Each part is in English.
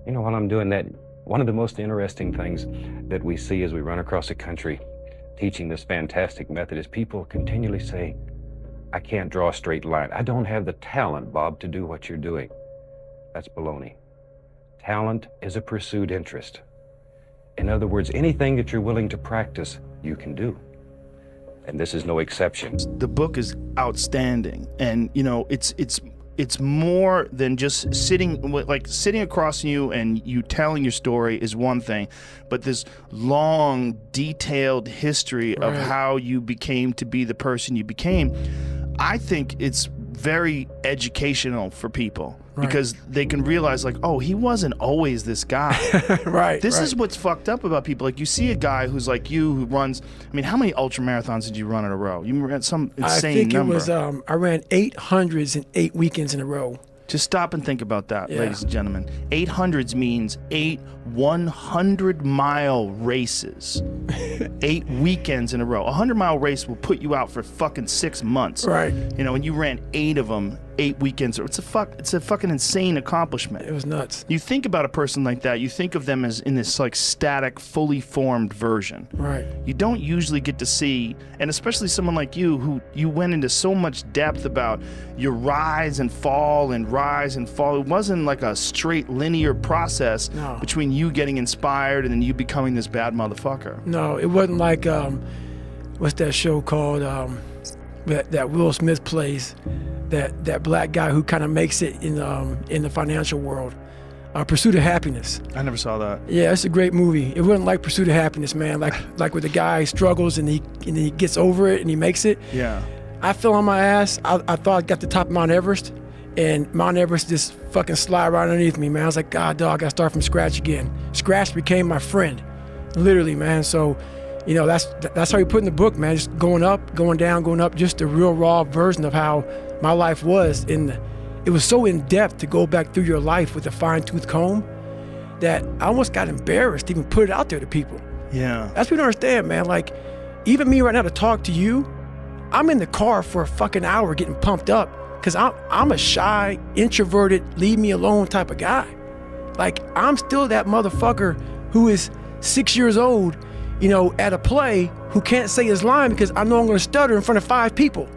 While I'm doing that, one of the most interesting things that we see as we run across the country teaching this fantastic method is people continually say, I can't draw a straight line. I don't have the talent, Bob, to do what you're doing. That's baloney. Talent is a pursued interest. In other words, anything that you're willing to practice, you can do. And this is no exception. The book is outstanding, and it's more than just sitting across from you and you telling your story is one thing, but this long, detailed history of how you became to be the person you became, I think it's very educational for people. Because they can realize, like, oh, he wasn't always this guy. This is what's fucked up about people. Like, you see a guy who's like you, who runs, I mean, how many ultra marathons did you run in a row? You ran some insane number. I think it was, I ran 800s in 8 weekends in a row. Just stop and think about that, ladies and gentlemen. 800s means 8 100-mile races. 8 weekends in a row. A 100-mile race will put you out for fucking 6 months. And you ran 8 of them, 8 weekends. It's a fucking insane accomplishment. It was nuts. You think about a person like that, you think of them as in this like static, fully formed version. You don't usually get to see, and especially someone like you, who you went into so much depth about your rise and fall and rise and fall. It wasn't like a straight linear process between you getting inspired and then you becoming this bad motherfucker. No, it wasn't like what's that show called that Will Smith plays, that black guy who kind of makes it in the financial world. Pursuit of Happiness. I never saw that. Yeah, it's a great movie. It wasn't like Pursuit of Happiness, man. Like where the guy struggles and he gets over it and he makes it. I fell on my ass. I thought I got to the top of Mount Everest, and Mount Everest just fucking slide right underneath me, man. I was like, God, dog, I gotta start from scratch again. Scratch became my friend, literally, man. So, that's how you put in the book, man. Just going up, going down, going up. Just the real raw version of how my life was. It was so in depth to go back through your life with a fine-tooth comb that I almost got embarrassed to even put it out there to people. That's what you don't understand, man. Like, even me right now to talk to you, I'm in the car for a fucking hour getting pumped up because I'm a shy, introverted, leave me alone type of guy. Like, I'm still that motherfucker who is 6 years old, at a play, who can't say his line because I know I'm gonna stutter in front of 5 people.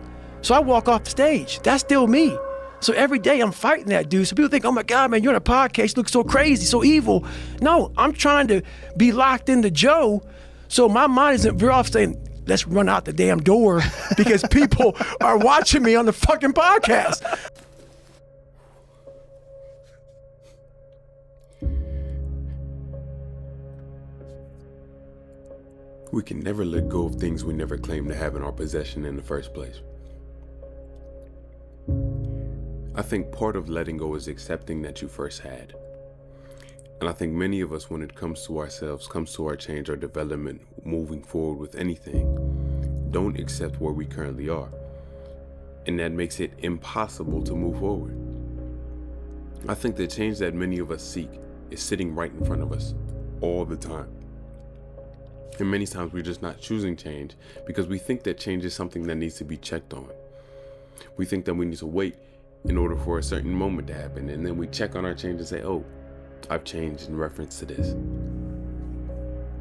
So I walk off the stage. That's still me. So every day I'm fighting that dude. So people think, oh my God, man, you're on a podcast, you look so crazy, so evil. No, I'm trying to be locked into Joe. So my mind isn't very off saying, let's run out the damn door because people are watching me on the fucking podcast. We can never let go of things we never claimed to have in our possession in the first place. I think part of letting go is accepting that you first had. And I think many of us, when it comes to ourselves, comes to our change, our development, moving forward with anything, don't accept where we currently are. And that makes it impossible to move forward. I think the change that many of us seek is sitting right in front of us all the time. And many times we're just not choosing change because we think that change is something that needs to be checked on. We think that we need to wait in order for a certain moment to happen, and then we check on our change and say, oh, I've changed in reference to this.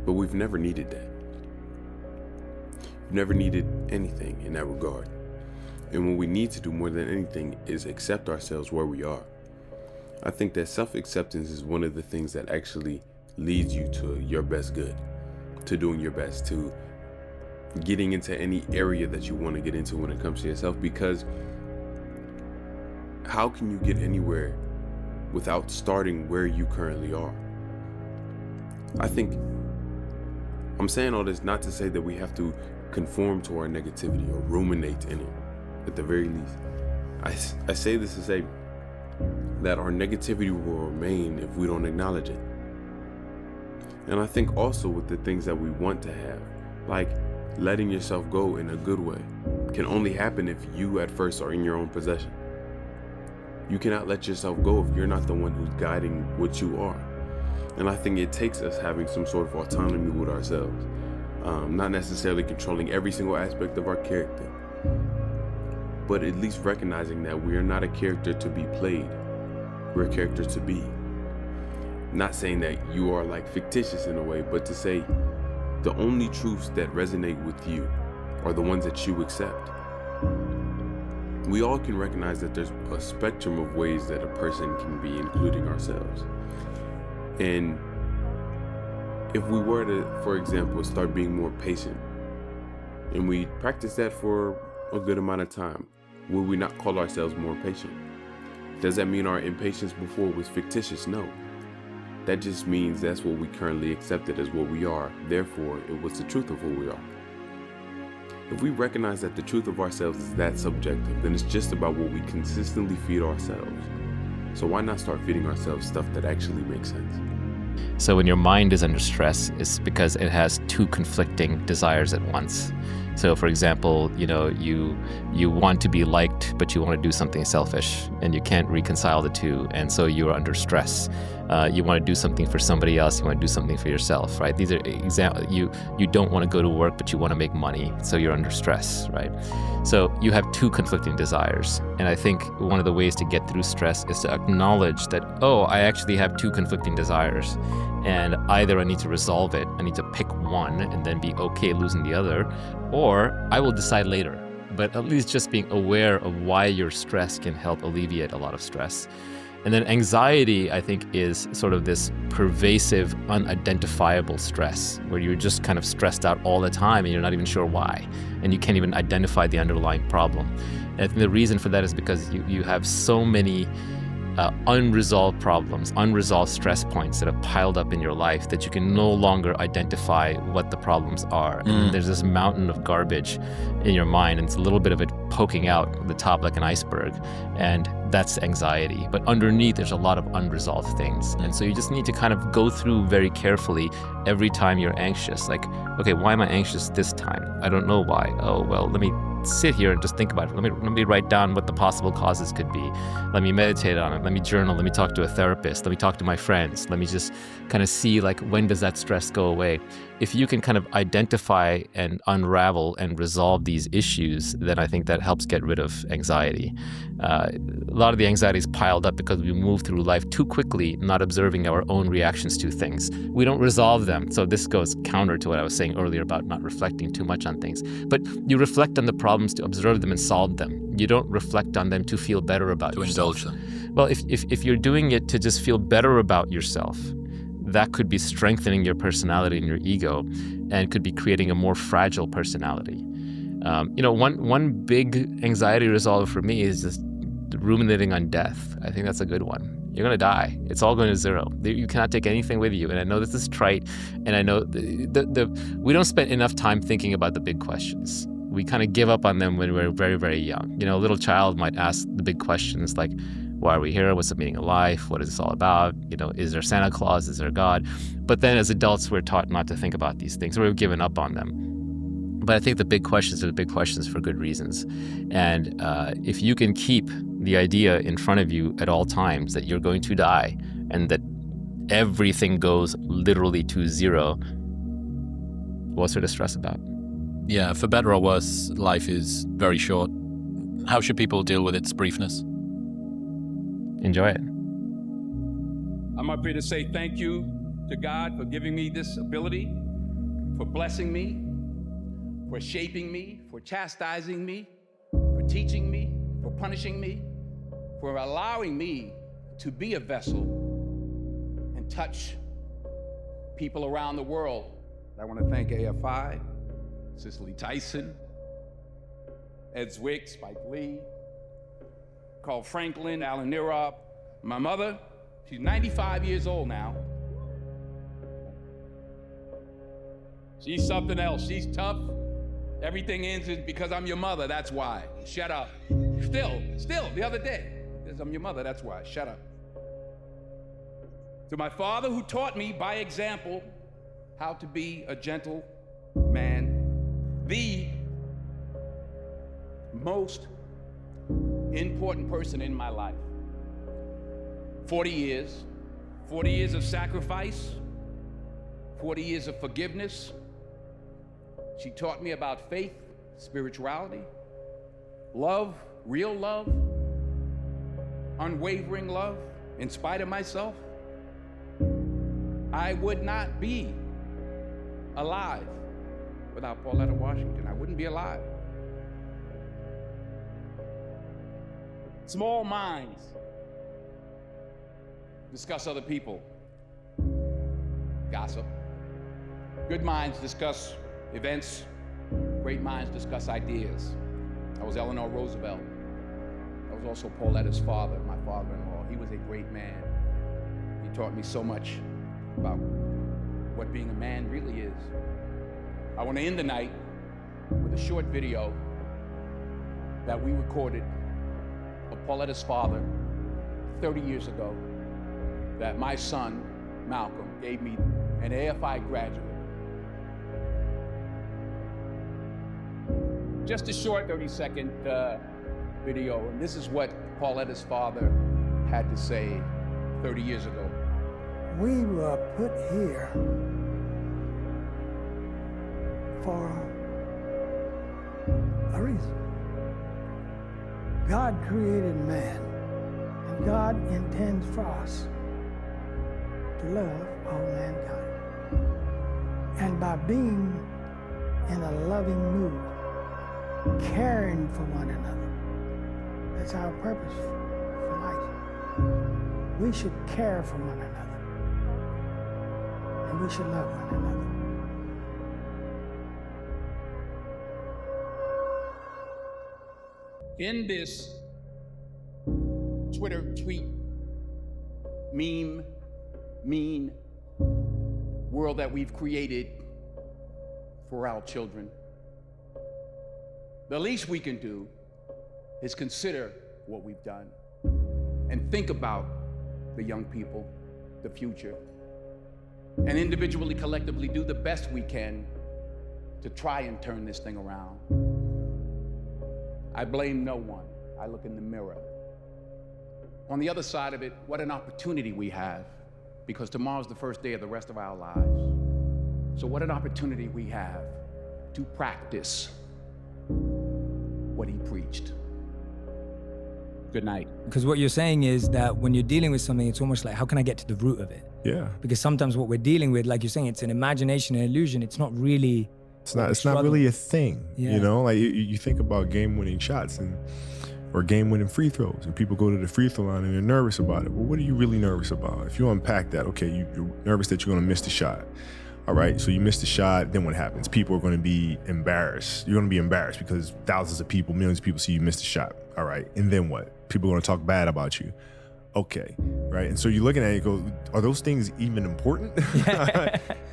But we've never needed that. We've never needed anything in that regard. And what we need to do more than anything is accept ourselves where we are. I think that self-acceptance is one of the things that actually leads you to your best good, to doing your best, to getting into any area that you want to get into when it comes to yourself. Because how can you get anywhere without starting where you currently are? I think I'm saying all this not to say that we have to conform to our negativity or ruminate in it, at the very least. I say this to say that our negativity will remain if we don't acknowledge it. And I think also with the things that we want to have, like letting yourself go in a good way, can only happen if you at first are in your own possession. You cannot let yourself go if you're not the one who's guiding what you are. And I think it takes us having some sort of autonomy with ourselves, not necessarily controlling every single aspect of our character, but at least recognizing that we are not a character to be played, we're a character to be. Not saying that you are like fictitious in a way, but to say the only truths that resonate with you are the ones that you accept. We all can recognize that there's a spectrum of ways that a person can be, including ourselves. And if we were to, for example, start being more patient, and we practice that for a good amount of time, will we not call ourselves more patient? Does that mean our impatience before was fictitious? No. That just means that's what we currently accepted as what we are. Therefore, it was the truth of who we are. If we recognize that the truth of ourselves is that subjective, then it's just about what we consistently feed ourselves. So why not start feeding ourselves stuff that actually makes sense? So when your mind is under stress, it's because it has two conflicting desires at once. So for example, you want to be liked, but you want to do something selfish, and you can't reconcile the two, and so you're under stress. You want to do something for somebody else, you want to do something for yourself, right? These are examples. You don't want to go to work, but you want to make money, so you're under stress, right? So you have two conflicting desires, and I think one of the ways to get through stress is to acknowledge that, oh, I actually have two conflicting desires, and either I need to resolve it, I need to pick one and then be okay losing the other, or I will decide later. But at least just being aware of why you're stressed can help alleviate a lot of stress. And then anxiety, I think, is sort of this pervasive, unidentifiable stress where you're just kind of stressed out all the time and you're not even sure why. And you can't even identify the underlying problem. And I think the reason for that is because you have so many unresolved problems, unresolved stress points that have piled up in your life that you can no longer identify what the problems are. And there's this mountain of garbage in your mind, and it's a little bit of it poking out the top like an iceberg, and that's anxiety. But underneath, there's a lot of unresolved things. And so you just need to kind of go through very carefully every time you're anxious. Like, okay, why am I anxious this time? I don't know why. Oh, well, let me sit here and just think about it. Let me write down what the possible causes could be. Let me meditate on it. Let me journal. Let me talk to a therapist. Let me talk to my friends. Let me just kind of see, like, when does that stress go away? If you can kind of identify and unravel and resolve these issues, then I think that helps get rid of anxiety. A lot of the anxiety is piled up because we move through life too quickly, not observing our own reactions to things. We don't resolve them. So this goes counter to what I was saying earlier about not reflecting too much on things. But you reflect on the problems to observe them and solve them. You don't reflect on them to feel better about yourself. To indulge them. Well, if you're doing it to just feel better about yourself, that could be strengthening your personality and your ego, and could be creating a more fragile personality. One big anxiety resolver for me is just ruminating on death. I think that's a good one. You're going to die. It's all going to zero. You cannot take anything with you. And I know this is trite, and I know we don't spend enough time thinking about the big questions. We kind of give up on them when we're very, very young. A little child might ask the big questions like, why are we here? What's the meaning of life? What is this all about? Is there Santa Claus? Is there God? But then as adults, we're taught not to think about these things. We've given up on them. But I think the big questions are the big questions for good reasons. And if you can keep the idea in front of you at all times that you're going to die and that everything goes literally to zero, what's there to stress about? Yeah, for better or worse, life is very short. How should people deal with its briefness? Enjoy it. I'm up here to say thank you to God for giving me this ability, for blessing me, for shaping me, for chastising me, for teaching me, for punishing me, for allowing me to be a vessel and touch people around the world. I want to thank AFI, Cicely Tyson, Ed Zwick, Spike Lee, Carl Franklin, Alan Nirop, my mother. She's 95 years old now. She's something else. She's tough. Everything ends because I'm your mother, that's why. Shut up. Still, the other day, because I'm your mother, that's why. Shut up. To my father, who taught me by example how to be a gentle man, the most important person in my life. 40 years of sacrifice, 40 years of forgiveness. She taught me about faith, spirituality, love, real love, unwavering love, in spite of myself. I would not be alive without Pauletta Washington. I wouldn't be alive. Small minds discuss other people, gossip. Good minds discuss events. Great minds discuss ideas. That was Eleanor Roosevelt. That was also Pauletta's father, my father-in-law. He was a great man. He taught me so much about what being a man really is. I want to end the night with a short video that we recorded of Pauletta's father 30 years ago that my son, Malcolm, gave me, an AFI graduate. Just a short 30-second video, and this is what Pauletta's father had to say 30 years ago. We were put here for a reason. God created man, and God intends for us to love all mankind. And by being in a loving mood, caring for one another, that's our purpose for life. We should care for one another, and we should love one another. In this Twitter tweet, meme, mean world that we've created for our children, the least we can do is consider what we've done and think about the young people, the future, and individually, collectively do the best we can to try and turn this thing around. I blame no one. I look in the mirror. On the other side of it, what an opportunity we have, because tomorrow's the first day of the rest of our lives. So what an opportunity we have to practice what he preached. Good night. Because what you're saying is that when you're dealing with something, it's almost like, how can I get to the root of it? Yeah. Because sometimes what we're dealing with, like you're saying, it's an imagination, an illusion. It's not really. It's not really a thing. Yeah. You know, like you think about game-winning shots or game-winning free throws, and people go to the free throw line and they're nervous about it. Well, what are you really nervous about? If you unpack that, okay, you're nervous that you're going to miss the shot. All right, so you miss the shot, then what happens? People are going to be embarrassed. You're going to be embarrassed because thousands of people, millions of people see you miss the shot. All right, and then what? People are going to talk bad about you. Okay, right? And so you're looking at it and you go, are those things even important?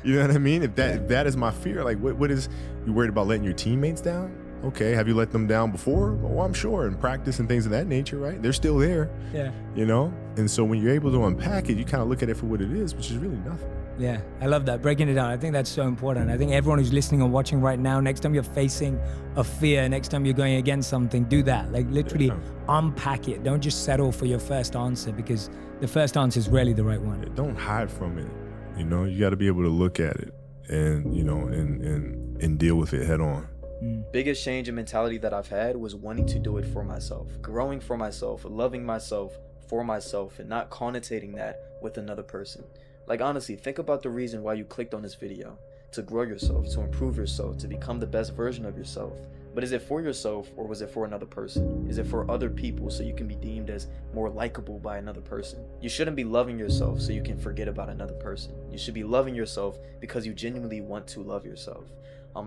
You know what I mean? If that is my fear, like what is, you worried about letting your teammates down? Okay, have you let them down before? Oh, I'm sure, in practice and things of that nature, right? They're still there. Yeah. You know? And so when you're able to unpack it, you kind of look at it for what it is, which is really nothing. Yeah, I love that, breaking it down. I think that's so important. I think everyone who's listening and watching right now, next time you're facing a fear, next time you're going against something, do that. Like literally unpack it. Don't just settle for your first answer, because the first answer is rarely the right one. Don't hide from it. You know, you got to be able to look at it and, you know, and deal with it head on. Biggest change in mentality that I've had was wanting to do it for myself, growing for myself, loving myself for myself, and not connotating that with another person. Like honestly, think about the reason why you clicked on this video: to grow yourself, to improve yourself, to become the best version of yourself. But is it for yourself, or was it for another person? Is it for other people so you can be deemed as more likable by another person? You shouldn't be loving yourself so you can forget about another person. You should be loving yourself because you genuinely want to love yourself.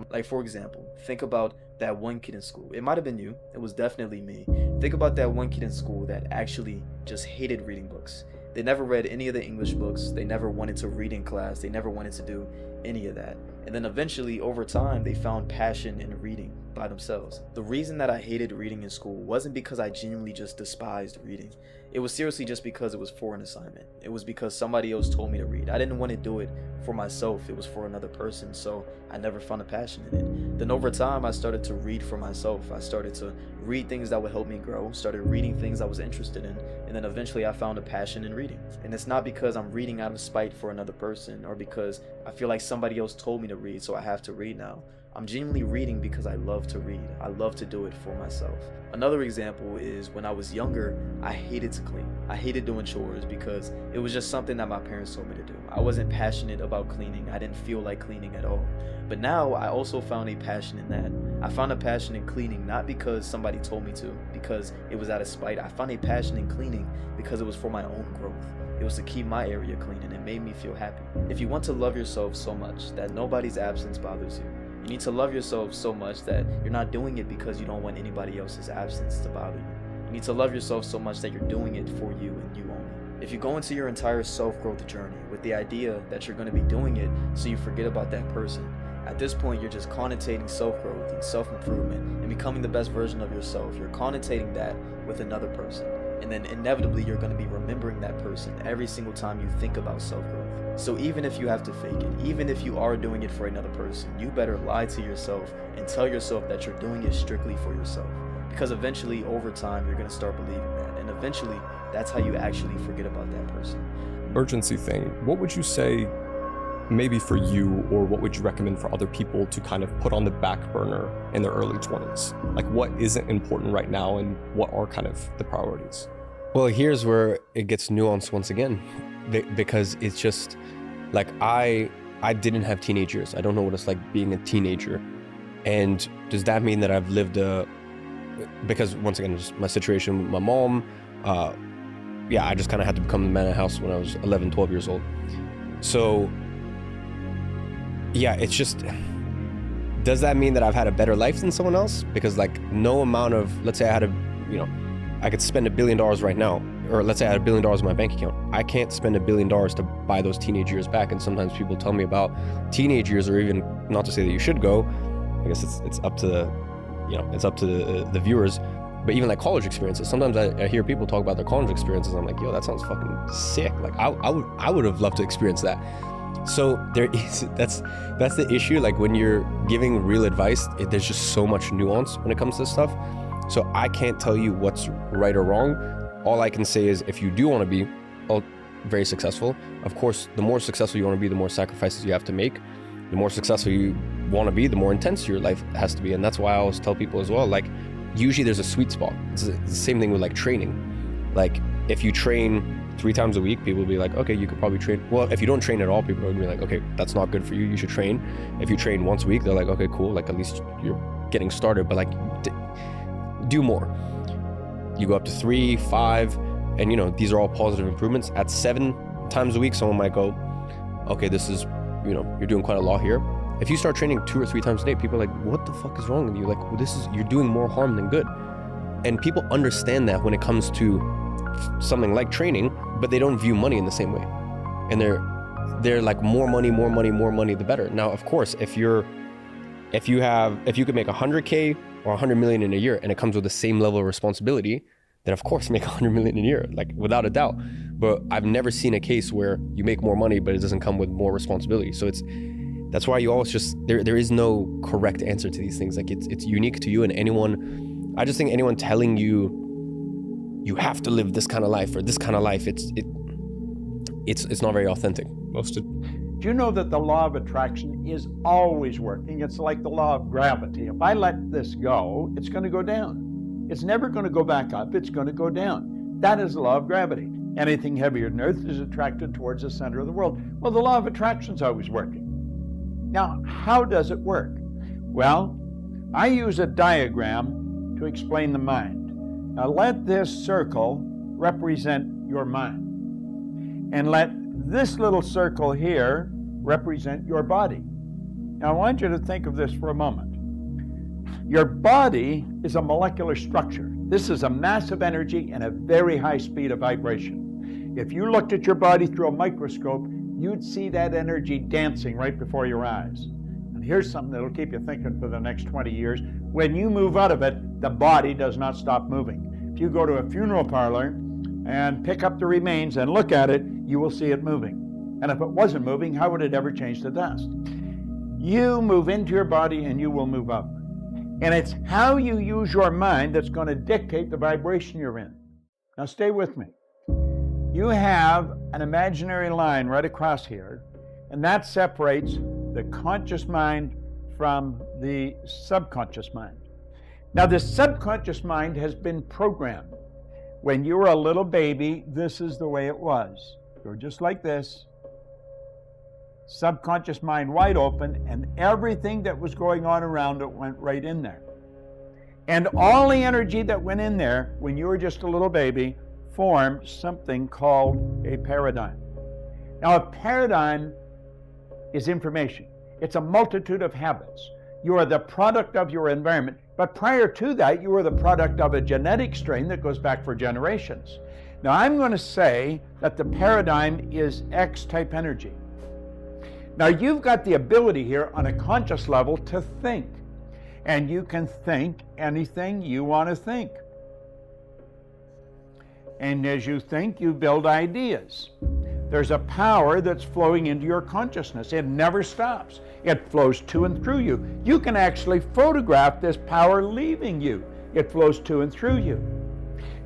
Like for example, think about that one kid in school. It might have been you. It was definitely me. Think about that one kid in school that actually just hated reading books. They never read any of the English books. They never wanted to read in class. They never wanted to do any of that. And then eventually, over time, they found passion in reading by themselves. The reason that I hated reading in school wasn't because I genuinely just despised reading. It was seriously just because it was for an assignment. It was because somebody else told me to read. I didn't want to do it for myself. It was for another person, so I never found a passion in it. Then over time, I started to read for myself. I started to read things that would help me grow, started reading things I was interested in, and then eventually I found a passion in reading. And it's not because I'm reading out of spite for another person or because I feel like somebody else told me to read, so I have to read now. I'm genuinely reading because I love to read. I love to do it for myself. Another example is when I was younger, I hated to clean. I hated doing chores because it was just something that my parents told me to do. I wasn't passionate about cleaning. I didn't feel like cleaning at all. But now I also found a passion in that. I found a passion in cleaning not because somebody told me to, because it was out of spite. I found a passion in cleaning because it was for my own growth. It was to keep my area clean, and it made me feel happy. If you want to love yourself so much that nobody's absence bothers you, you need to love yourself so much that you're not doing it because you don't want anybody else's absence to bother you. You need to love yourself so much that you're doing it for you and you only. If you go into your entire self-growth journey with the idea that you're going to be doing it so you forget about that person, at this point you're just connotating self-growth and self-improvement and becoming the best version of yourself. You're connotating that with another person. And then inevitably you're going to be remembering that person every single time you think about self-growth. So even if you have to fake it, even if you are doing it for another person, you better lie to yourself and tell yourself that you're doing it strictly for yourself. Because eventually, over time, you're going to start believing that. And eventually, that's how you actually forget about that person. Urgency thing, what would you say maybe for you, or what would you recommend for other people to kind of put on the back burner in their early 20s? Like, what isn't important right now and what are kind of the priorities? Well, here's where it gets nuanced once again, because it's just like I didn't have teenage years. I don't know what it's like being a teenager. And does that mean that I've lived because once again, just my situation with my mom, I just kind of had to become the man of the house when I was 11, 12 years old. So yeah, it's just, does that mean that I've had a better life than someone else? Because like no amount of, let's say I had I could spend $1 billion right now, or let's say I had $1 billion in my bank account. I can't spend $1 billion to buy those teenage years back. And sometimes people tell me about teenage years, or even not to say that you should go. I guess it's up to the viewers. But even like college experiences, sometimes I hear people talk about their college experiences. I'm like, yo, that sounds fucking sick. Like I would have loved to experience that. So that's the issue. Like when you're giving real advice, there's just so much nuance when it comes to this stuff. So I can't tell you what's right or wrong. All I can say is if you do want to be very successful, of course, the more successful you want to be, the more sacrifices you have to make. The more successful you want to be, the more intense your life has to be. And that's why I always tell people as well, like usually there's a sweet spot. It's the same thing with like training. Like if you train 3 times a week, people will be like, okay, you could probably train. Well, if you don't train at all, people will be like, okay, that's not good for you. You should train. If you train once a week, they're like, okay, cool. Like at least you're getting started, but like do more. You go up to 3, 5, and these are all positive improvements. At 7 times a week, someone might go, okay, this is, you're doing quite a lot here. If you start training 2 or 3 times a day, people are like, what the fuck is wrong with you? Like, well, you're doing more harm than good. And people understand that when it comes to something like training, but they don't view money in the same way. And they're like, more money, the better. Now, of course, if you could make 100K or 100 million in a year and it comes with the same level of responsibility, then of course make 100 million a year, like without a doubt. But I've never seen a case where you make more money, but it doesn't come with more responsibility. So that's why you always there is no correct answer to these things. Like it's unique to you, and I just think anyone telling you have to live this kind of life or this kind of life, it's not very authentic. Do you know that the law of attraction is always working? It's like the law of gravity. If I let this go, it's going to go down. It's never going to go back up. It's going to go down. That is the law of gravity. Anything heavier than Earth is attracted towards the center of the world. Well, the law of attraction is always working. Now, how does it work? Well, I use a diagram to explain the mind. Now, let this circle represent your mind. And let this little circle here represent your body. Now I want you to think of this for a moment. Your body is a molecular structure. This is a massive energy and a very high speed of vibration. If you looked at your body through a microscope, you'd see that energy dancing right before your eyes. And here's something that'll keep you thinking for the next 20 years. When you move out of it, the body does not stop moving. If you go to a funeral parlor and pick up the remains and look at it, you will see it moving. And if it wasn't moving, how would it ever change to dust? You move into your body and you will move up. And it's how you use your mind that's going to dictate the vibration you're in. Now stay with me. You have an imaginary line right across here, and that separates the conscious mind from the subconscious mind. Now, the subconscious mind has been programmed. When you were a little baby, this is the way it was. You're just like this. Subconscious mind wide open, and everything that was going on around it went right in there. And all the energy that went in there when you were just a little baby formed something called a paradigm. Now, a paradigm is information. It's a multitude of habits. You are the product of your environment. But prior to that, you were the product of a genetic strain that goes back for generations. Now, I'm going to say that the paradigm is X-type energy. Now, you've got the ability here on a conscious level to think. And you can think anything you want to think. And as you think, you build ideas. There's a power that's flowing into your consciousness. It never stops. It flows to and through you. You can actually photograph this power leaving you. It flows to and through you.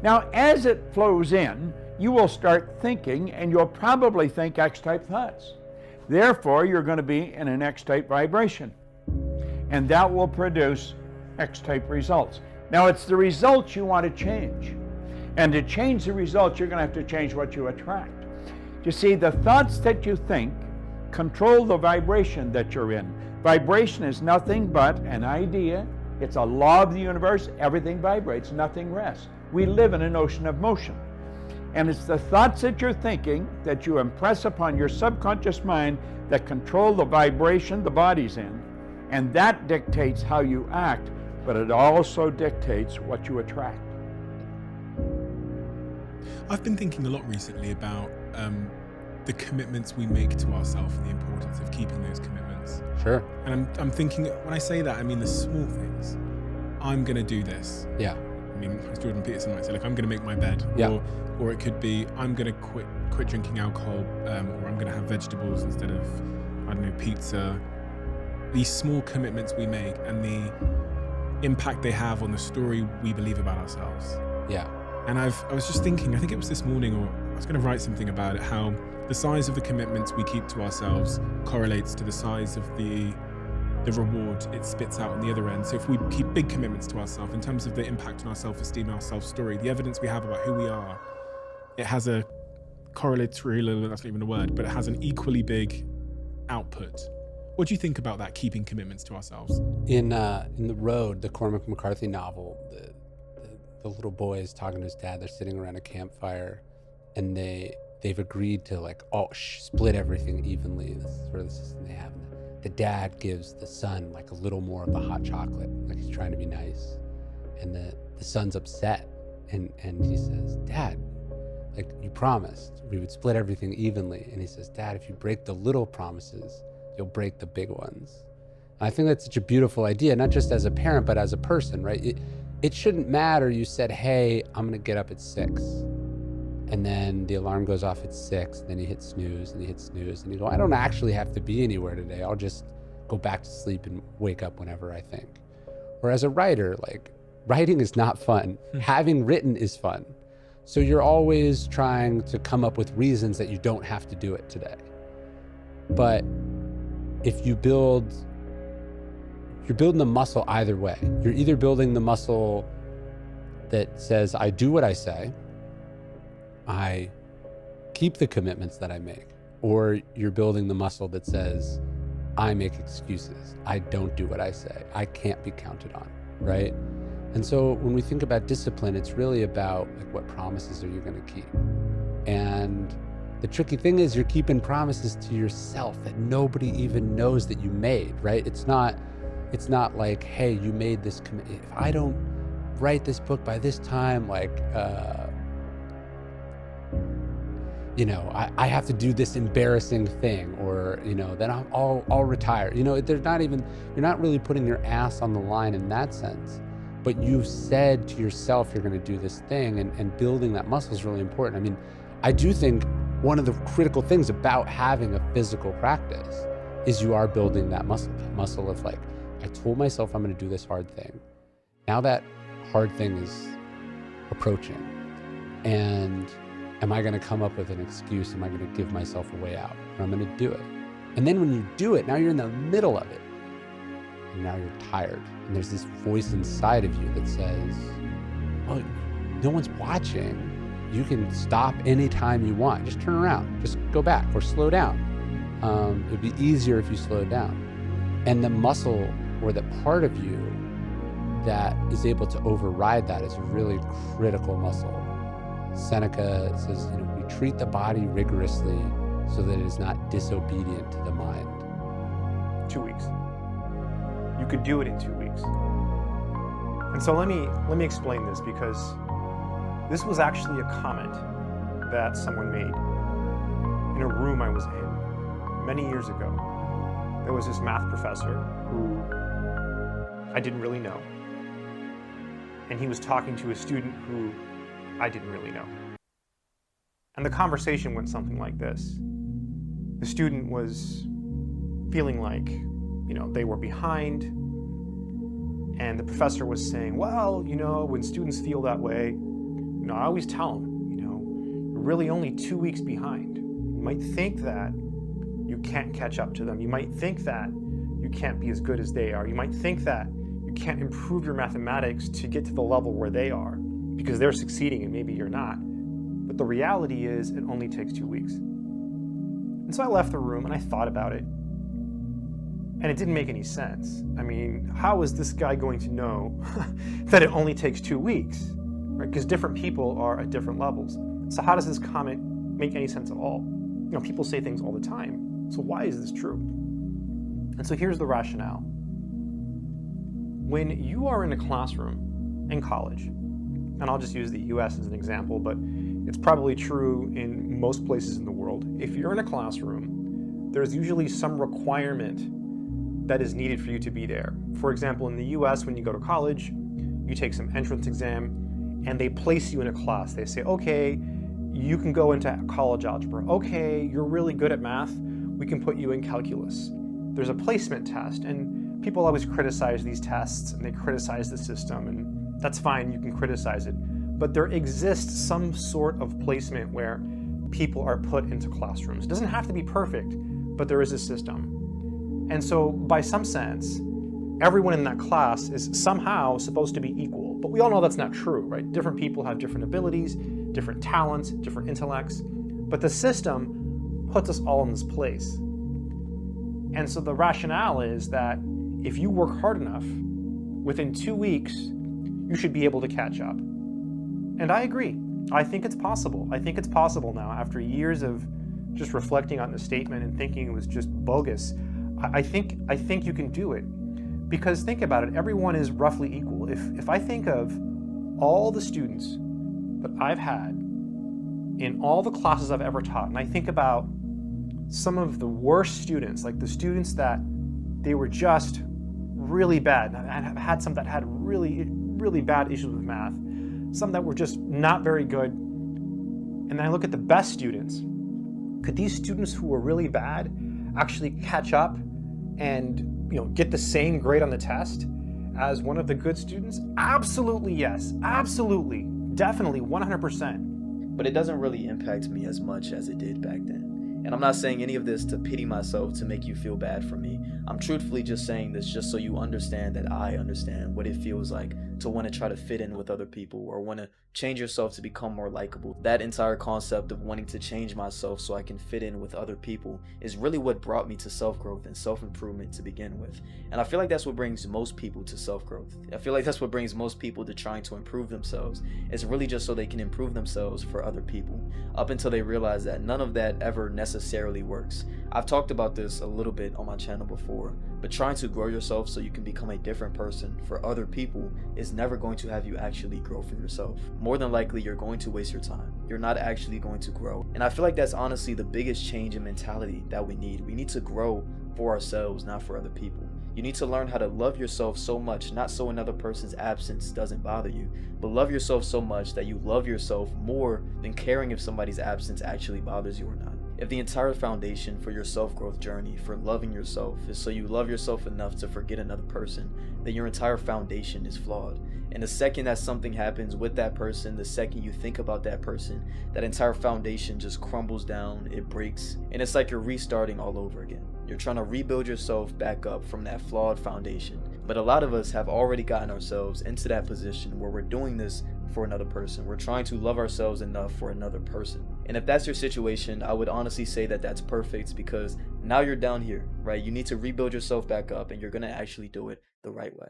Now, as it flows in, you will start thinking, and you'll probably think X-type thoughts. Therefore, you're going to be in an X-type vibration. And that will produce X-type results. Now, it's the results you want to change. And to change the results, you're going to have to change what you attract. You see, the thoughts that you think control the vibration that you're in. Vibration is nothing but an idea. It's a law of the universe. Everything vibrates, nothing rests. We live in an ocean of motion. And it's the thoughts that you're thinking that you impress upon your subconscious mind that control the vibration the body's in. And that dictates how you act, but it also dictates what you attract. I've been thinking a lot recently about the commitments we make to ourselves and the importance of keeping those commitments. Sure. And I'm thinking, when I say that, I mean the small things. I'm going to do this. Yeah. I mean, as Jordan Peterson might say, like, I'm going to make my bed. Yeah. Or it could be, I'm going to quit drinking alcohol, or I'm going to have vegetables instead of, I don't know, pizza. These small commitments we make and the impact they have on the story we believe about ourselves. Yeah. And I was just thinking, I think it was this morning, or I was going to write something about it, how the size of the commitments we keep to ourselves correlates to the size of the reward it spits out on the other end. So if we keep big commitments to ourselves in terms of the impact on our self-esteem and our self-story, the evidence we have about who we are, it has a correlatory, that's not even a word, but it has an equally big output. What do you think about that, keeping commitments to ourselves? In The Road, the Cormac McCarthy novel, the little boy is talking to his dad. They're sitting around a campfire, and they've agreed to split everything evenly. This is sort of the system they have. The dad gives the son a little more of the hot chocolate, like he's trying to be nice, and the son's upset, and he says, "Dad, you promised we would split everything evenly." And he says, "Dad, if you break the little promises, you'll break the big ones." And I think that's such a beautiful idea, not just as a parent, but as a person, right? It shouldn't matter. You said, "Hey, I'm gonna get up at 6." And then the alarm goes off at 6, and then you hit snooze, and you hit snooze, and you go, "I don't actually have to be anywhere today. I'll just go back to sleep and wake up whenever I think." Or as a writer, writing is not fun. Having written is fun. So you're always trying to come up with reasons that you don't have to do it today. But if you're building the muscle either way. You're either building the muscle that says, I do what I say, I keep the commitments that I make, or you're building the muscle that says, I make excuses, I don't do what I say, I can't be counted on, right? And so when we think about discipline, it's really about what promises are you going to keep? And the tricky thing is you're keeping promises to yourself that nobody even knows that you made, right? It's not like, hey, you made this commitment. If I don't write this book by this time, I have to do this embarrassing thing, or, then I'll retire. You're not really putting your ass on the line in that sense, but you've said to yourself you're going to do this thing, and building that muscle is really important. I mean, I do think one of the critical things about having a physical practice is you are building that muscle of I told myself I'm going to do this hard thing. Now that hard thing is approaching, and am I going to come up with an excuse? Am I going to give myself a way out? Or I'm going to do it. And then when you do it, now you're in the middle of it. and now you're tired. And there's this voice inside of you that says, oh, no one's watching. You can stop anytime you want. Just turn around, just go back or slow down. It'd be easier if you slowed down. And the muscle or the part of you that is able to override that is a really critical muscle. Seneca says, we treat the body rigorously so that it is not disobedient to the mind. 2 weeks. You could do it in 2 weeks. And so let me explain this, because this was actually a comment that someone made in a room I was in many years ago. There was this math professor who I didn't really know, and he was talking to a student who I didn't really know. And the conversation went something like this. The student was feeling like, they were behind, and the professor was saying, well, when students feel that way, I always tell them, you're really only 2 weeks behind. You might think that you can't catch up to them. You might think that you can't be as good as they are. You might think that you can't improve your mathematics to get to the level where they are because they're succeeding and maybe you're not. But the reality is it only takes 2 weeks. And so I left the room and I thought about it. And it didn't make any sense. I mean, how is this guy going to know that it only takes 2 weeks? Right? Because different people are at different levels. So how does this comment make any sense at all? People say things all the time. So why is this true? And so here's the rationale. When you are in a classroom in college, and I'll just use the US as an example, but it's probably true in most places in the world. If you're in a classroom, there's usually some requirement that is needed for you to be there. For example, in the US, when you go to college, you take some entrance exam and they place you in a class. They say, okay, you can go into college algebra. Okay, you're really good at math. We can put you in calculus. There's a placement test, and people always criticize these tests and they criticize the system, and that's fine, you can criticize it. But there exists some sort of placement where people are put into classrooms. It doesn't have to be perfect, but there is a system. And so, by some sense, everyone in that class is somehow supposed to be equal. But we all know that's not true, right? Different people have different abilities, different talents, different intellects. But the system puts us all in this place. And so the rationale is that if you work hard enough, within 2 weeks, you should be able to catch up. And I agree. I think it's possible. I think it's possible now, after years of just reflecting on the statement and thinking it was just bogus. I think you can do it. Because think about it, everyone is roughly equal. If I think of all the students that I've had in all the classes I've ever taught, and I think about some of the worst students, like the students that they were just really bad. I've had some that had really, really bad issues with math, some that were just not very good. And then I look at the best students. Could these students who were really bad actually catch up and get the same grade on the test as one of the good students? Absolutely yes. Absolutely. Definitely 100%. But it doesn't really impact me as much as it did back then. And I'm not saying any of this to pity myself, to make you feel bad for me. I'm truthfully just saying this just so you understand that I understand what it feels like to want to try to fit in with other people or want to change yourself to become more likable. That entire concept of wanting to change myself so I can fit in with other people is really what brought me to self-growth and self-improvement to begin with. And I feel like that's what brings most people to self-growth. I feel like that's what brings most people to trying to improve themselves. It's really just so they can improve themselves for other people, up until they realize that none of that ever necessarily works. I've talked about this a little bit on my channel before, but trying to grow yourself so you can become a different person for other people is never going to have you actually grow for yourself. More than likely, you're going to waste your time. You're not actually going to grow. And I feel like that's honestly the biggest change in mentality that we need. We need to grow for ourselves, not for other people. You need to learn how to love yourself so much, not so another person's absence doesn't bother you, but love yourself so much that you love yourself more than caring if somebody's absence actually bothers you or not. If the entire foundation for your self-growth journey, for loving yourself, is so you love yourself enough to forget another person, then your entire foundation is flawed. And the second that something happens with that person, the second you think about that person, that entire foundation just crumbles down, it breaks, and it's like you're restarting all over again. You're trying to rebuild yourself back up from that flawed foundation. But a lot of us have already gotten ourselves into that position where we're doing this for another person. We're trying to love ourselves enough for another person. And if that's your situation, I would honestly say that that's perfect, because now you're down here, right? You need to rebuild yourself back up, and you're going to actually do it the right way.